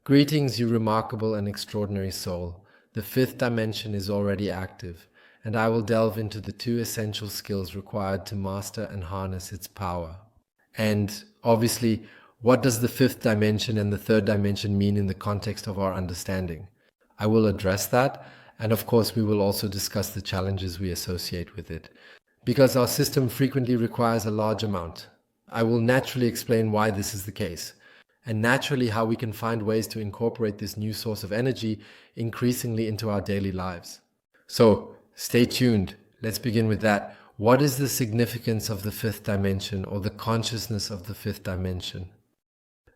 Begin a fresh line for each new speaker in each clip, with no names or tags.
Greetings, you remarkable and extraordinary soul. The fifth dimension is already active, and I will delve into the two essential skills required to master and harness its power. And obviously, what does the fifth dimension and the third dimension mean in the context of our understanding? I will address that, and of course, we will also discuss the challenges we associate with it, because our system frequently requires a large amount. I will naturally explain why this is the case, and naturally how we can find ways to incorporate this new source of energy increasingly into our daily lives. So, stay tuned. Let's begin with that. What is the significance of the fifth dimension, or the consciousness of the fifth dimension?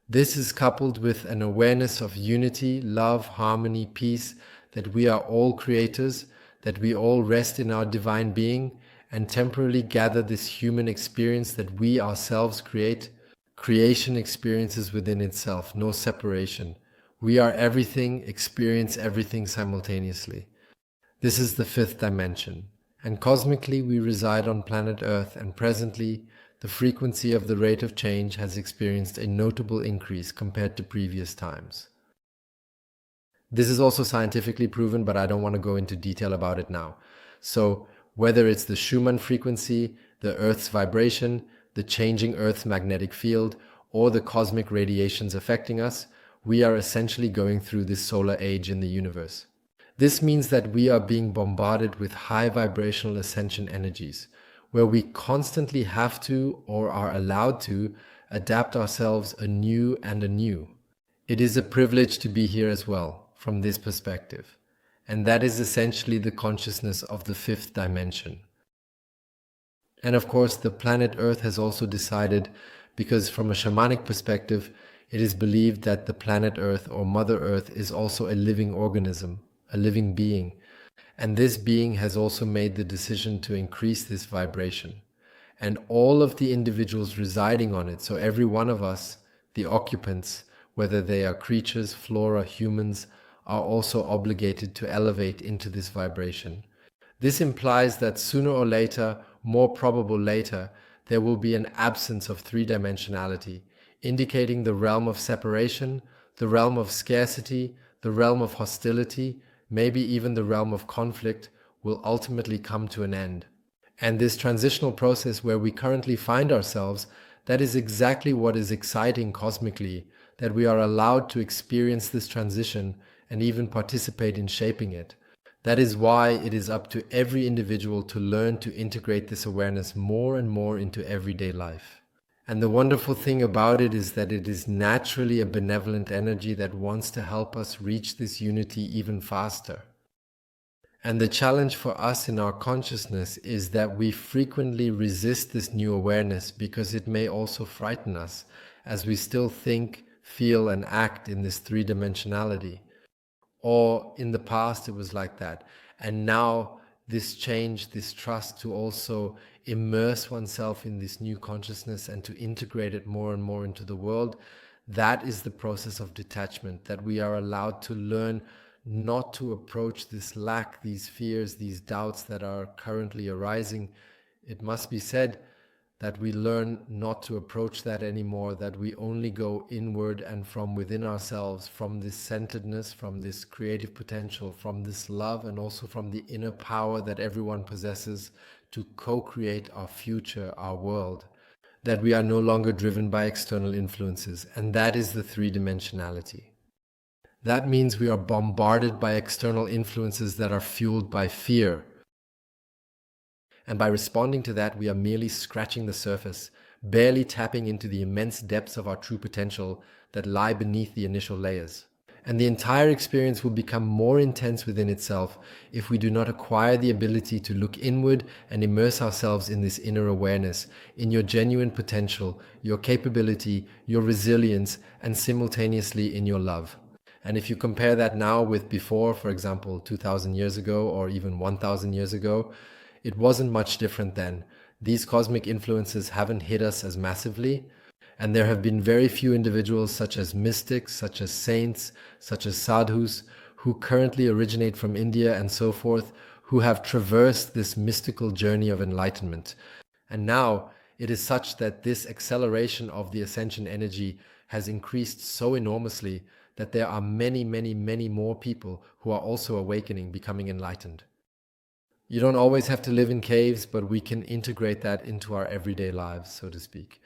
This is coupled with an awareness of unity, love, harmony, peace, that we are all creators, that we all rest in our divine being, and temporarily gather this human experience that we ourselves create. Creation experiences within itself, no separation. We are everything, experience everything simultaneously. This is the fifth dimension. And cosmically we reside on planet Earth, and presently the frequency of the rate of change has experienced a notable increase compared to previous times. This is also scientifically proven, but I don't want to go into detail about it now. So whether it's the Schumann frequency, the Earth's vibration, the changing Earth's magnetic field, or the cosmic radiations affecting us, we are essentially going through this solar age in the universe. This means that we are being bombarded with high vibrational ascension energies, where we constantly have to, or are allowed to, adapt ourselves anew and anew. It is a privilege to be here as well, from this perspective. And that is essentially the consciousness of the fifth dimension. And of course, the planet Earth has also decided, because from a shamanic perspective, it is believed that the planet Earth, or Mother Earth, is also a living organism, a living being. And this being has also made the decision to increase this vibration. And all of the individuals residing on it, so every one of us, the occupants, whether they are creatures, flora, humans, are also obligated to elevate into this vibration. This implies that sooner or later, more probable later, there will be an absence of three-dimensionality, indicating the realm of separation, the realm of scarcity, the realm of hostility, maybe even the realm of conflict, will ultimately come to an end. And this transitional process where we currently find ourselves, that is exactly what is exciting cosmically, that we are allowed to experience this transition and even participate in shaping it. That is why it is up to every individual to learn to integrate this awareness more and more into everyday life. And the wonderful thing about it is that it is naturally a benevolent energy that wants to help us reach this unity even faster. And the challenge for us in our consciousness is that we frequently resist this new awareness because it may also frighten us, as we still think, feel, and act in this three-dimensionality. Or in the past it was like that. And now this change, this trust to also immerse oneself in this new consciousness and to integrate it more and more into the world, that is the process of detachment, that we are allowed to learn not to approach this lack, these fears, these doubts that are currently arising. It must be said that we learn not to approach that anymore, that we only go inward and from within ourselves, from this centeredness, from this creative potential, from this love, and also from the inner power that everyone possesses to co-create our future, our world, that we are no longer driven by external influences, and that is the three-dimensionality. That means we are bombarded by external influences that are fueled by fear. And by responding to that, we are merely scratching the surface, barely tapping into the immense depths of our true potential that lie beneath the initial layers. And the entire experience will become more intense within itself if we do not acquire the ability to look inward and immerse ourselves in this inner awareness, in your genuine potential, your capability, your resilience, and simultaneously in your love. And if you compare that now with before, for example, 2,000 years ago or even 1,000 years ago, it wasn't much different then. These cosmic influences haven't hit us as massively, and there have been very few individuals such as mystics, such as saints, such as sadhus, who currently originate from India and so forth, who have traversed this mystical journey of enlightenment. And now it is such that this acceleration of the ascension energy has increased so enormously that there are many, many, many more people who are also awakening, becoming enlightened. You don't always have to live in caves, but we can integrate that into our everyday lives, so to speak.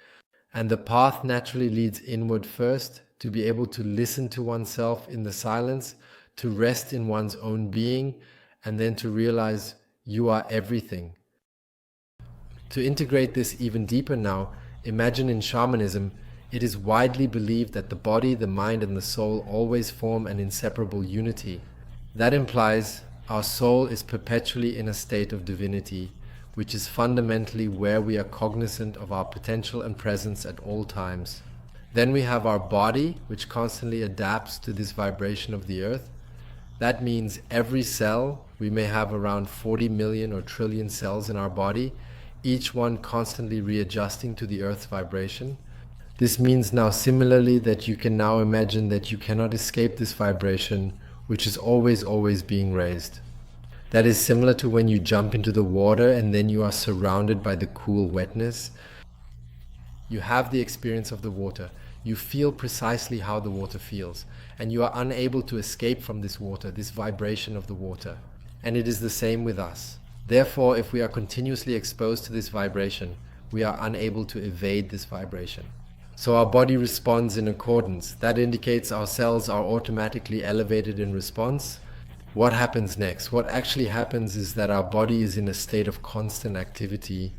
And the path naturally leads inward first, to be able to listen to oneself in the silence, to rest in one's own being, and then to realize you are everything. To integrate this even deeper now, imagine in shamanism, it is widely believed that the body, the mind, and the soul always form an inseparable unity. That implies our soul is perpetually in a state of divinity, which is fundamentally where we are cognizant of our potential and presence at all times. Then we have our body, which constantly adapts to this vibration of the earth. That means every cell, we may have around 40 million or trillion cells in our body, each one constantly readjusting to the earth's vibration. This means now similarly that you can now imagine that you cannot escape this vibration, which is always being raised. That is similar to when you jump into the water and then you are surrounded by the cool wetness. You have the experience of the water. You feel precisely how the water feels, and you are unable to escape from this water, this vibration of the water. And it is the same with us. Therefore, if we are continuously exposed to this vibration, we are unable to evade this vibration. So our body responds in accordance. That indicates our cells are automatically elevated in response. What happens next? What actually happens is that our body is in a state of constant activity.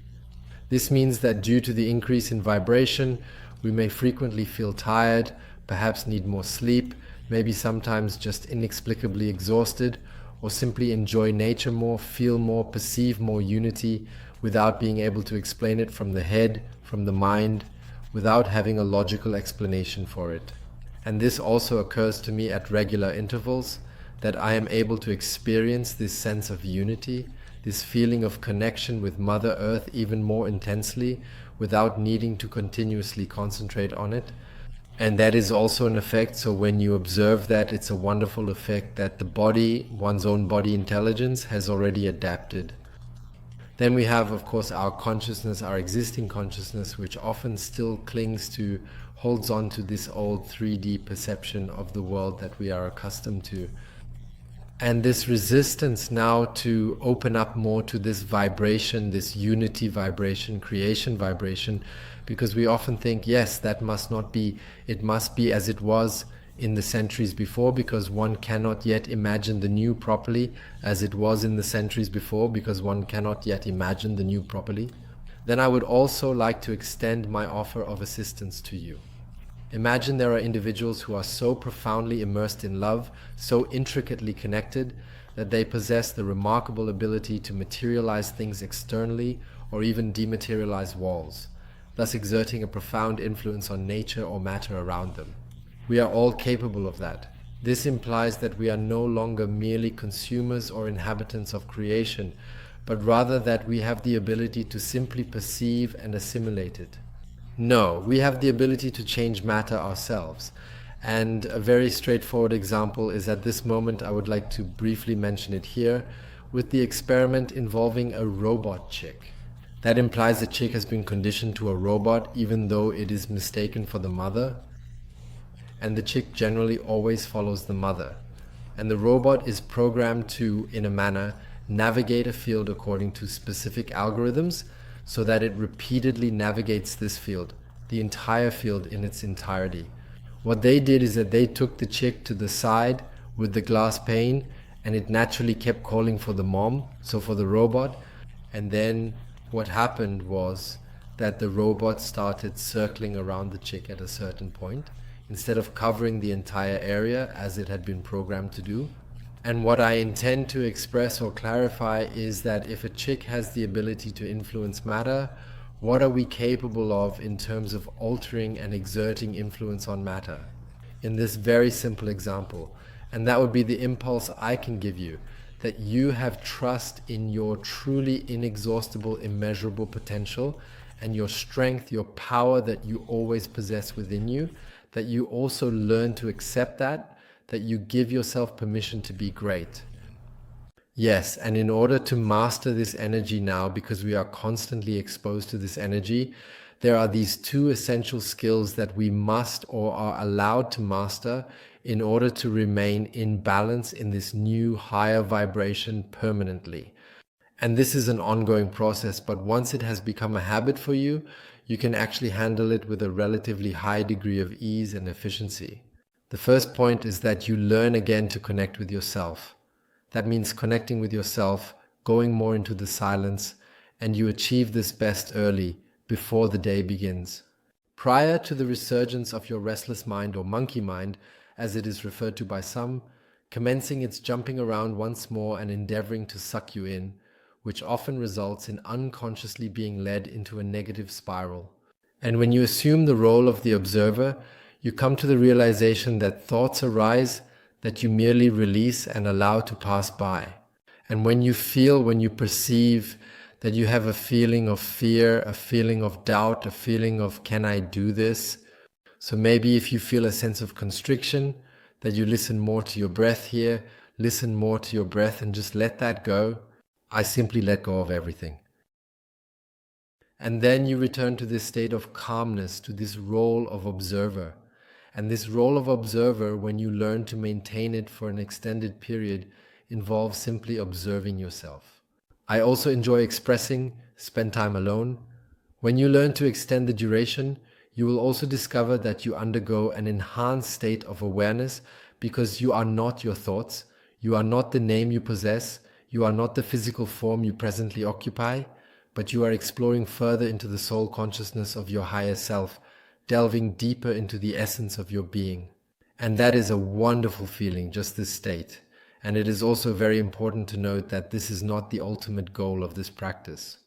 This means that due to the increase in vibration, we may frequently feel tired, perhaps need more sleep, maybe sometimes just inexplicably exhausted, or simply enjoy nature more, feel more, perceive more unity without being able to explain it from the head, from the mind, without having a logical explanation for it. And this also occurs to me at regular intervals, that I am able to experience this sense of unity, this feeling of connection with Mother Earth even more intensely, without needing to continuously concentrate on it. And that is also an effect, so when you observe that, it's a wonderful effect that the body, one's own body intelligence, has already adapted. Then we have, of course, our consciousness, our existing consciousness, which often still holds on to this old 3D perception of the world that we are accustomed to. And this resistance now to open up more to this vibration, this unity vibration, creation vibration, because we often think, yes, that must not be, it must be as it was in the centuries before, because one cannot yet imagine the new properly as it was in the centuries before, because one cannot yet imagine the new properly. Then I would also like to extend my offer of assistance to you. Imagine there are individuals who are so profoundly immersed in love, so intricately connected, that they possess the remarkable ability to materialize things externally or even dematerialize walls, thus exerting a profound influence on nature or matter around them. We are all capable of that. This implies that we are no longer merely consumers or inhabitants of creation, but rather that we have the ability to simply perceive and assimilate it. No, we have the ability to change matter ourselves. And a very straightforward example is at this moment, I would like to briefly mention it here, with the experiment involving a robot chick. That implies the chick has been conditioned to a robot even though it is mistaken for the mother. And the chick generally always follows the mother. And the robot is programmed to, in a manner, navigate a field according to specific algorithms, so that it repeatedly navigates this field, the entire field in its entirety. What they did is that they took the chick to the side with the glass pane, and it naturally kept calling for the mom, so for the robot. And then what happened was that the robot started circling around the chick at a certain point, instead of covering the entire area as it had been programmed to do. And what I intend to express or clarify is that if a chick has the ability to influence matter, what are we capable of in terms of altering and exerting influence on matter? In this very simple example, and that would be the impulse I can give you, that you have trust in your truly inexhaustible, immeasurable potential and your strength, your power that you always possess within you, that you also learn to accept that you give yourself permission to be great. Yes, and in order to master this energy now, because we are constantly exposed to this energy, there are these two essential skills that we must or are allowed to master in order to remain in balance in this new higher vibration permanently. And this is an ongoing process, but once it has become a habit for you, you can actually handle it with a relatively high degree of ease and efficiency. The first point is that you learn again to connect with yourself. That means connecting with yourself, going more into the silence, and you achieve this best early, before the day begins. Prior to the resurgence of your restless mind or monkey mind, as it is referred to by some, commencing its jumping around once more and endeavoring to suck you in, which often results in unconsciously being led into a negative spiral. And when you assume the role of the observer, you come to the realization that thoughts arise that you merely release and allow to pass by. And when you perceive that you have a feeling of fear, a feeling of doubt, a feeling of, can I do this? So maybe if you feel a sense of constriction, that you listen more to your breath here, listen more to your breath and just let that go. I simply let go of everything. And then you return to this state of calmness, to this role of observer. And this role of observer, when you learn to maintain it for an extended period, involves simply observing yourself. I also enjoy expressing, spend time alone. When you learn to extend the duration, you will also discover that you undergo an enhanced state of awareness because you are not your thoughts, you are not the name you possess, you are not the physical form you presently occupy, but you are exploring further into the soul consciousness of your higher self, delving deeper into the essence of your being. And that is a wonderful feeling, just this state. And it is also very important to note that this is not the ultimate goal of this practice.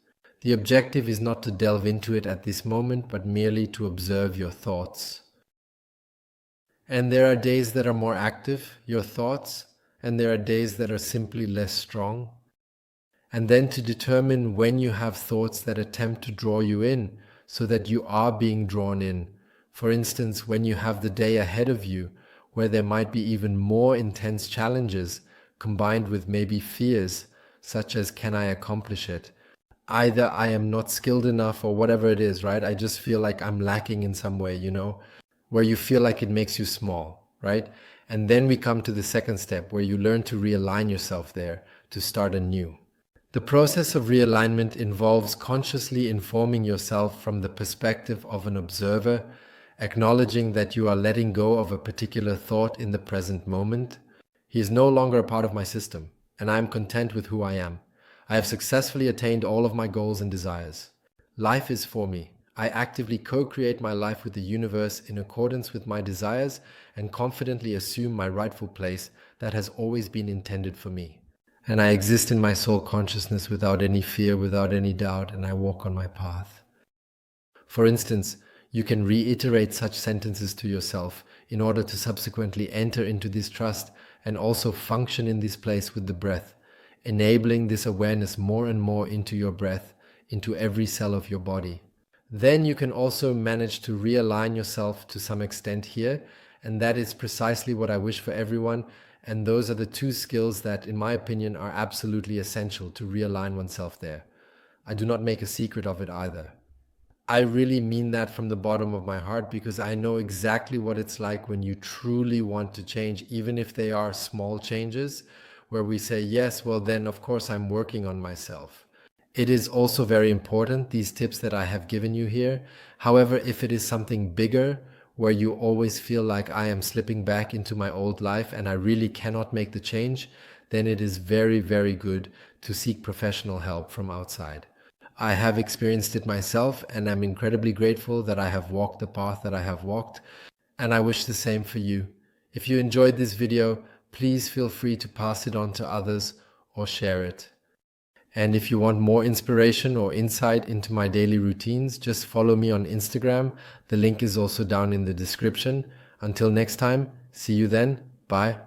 The objective is not to delve into it at this moment, but merely to observe your thoughts. And there are days that are more active, your thoughts, and there are days that are simply less strong. And then to determine when you have thoughts that attempt to draw you in, so that you are being drawn in. For instance, when you have the day ahead of you, where there might be even more intense challenges, combined with maybe fears, such as, can I accomplish it? Either I am not skilled enough or whatever it is, right? I just feel like I'm lacking in some way, where you feel like it makes you small, right? And then we come to the second step, where you learn to realign yourself there, to start anew. The process of realignment involves consciously informing yourself from the perspective of an observer, acknowledging that you are letting go of a particular thought in the present moment. He is no longer a part of my system, and I am content with who I am. I have successfully attained all of my goals and desires. Life is for me. I actively co-create my life with the universe in accordance with my desires and confidently assume my rightful place that has always been intended for me. And I exist in my soul consciousness without any fear, without any doubt, and I walk on my path. For instance, you can reiterate such sentences to yourself in order to subsequently enter into this trust and also function in this place with the breath, enabling this awareness more and more into your breath, into every cell of your body. Then you can also manage to realign yourself to some extent here, and that is precisely what I wish for everyone. And those are the two skills that, in my opinion, are absolutely essential to realign oneself there. I do not make a secret of it either. I really mean that from the bottom of my heart, because I know exactly what it's like when you truly want to change, even if they are small changes, where we say, yes, well then of course I'm working on myself. It is also very important, these tips that I have given you here. However, if it is something bigger, where you always feel like I am slipping back into my old life and I really cannot make the change, then it is very, very good to seek professional help from outside. I have experienced it myself, and I'm incredibly grateful that I have walked the path that I have walked, and I wish the same for you. If you enjoyed this video, please feel free to pass it on to others or share it. And if you want more inspiration or insight into my daily routines, just follow me on Instagram. The link is also down in the description. Until next time, see you then. Bye.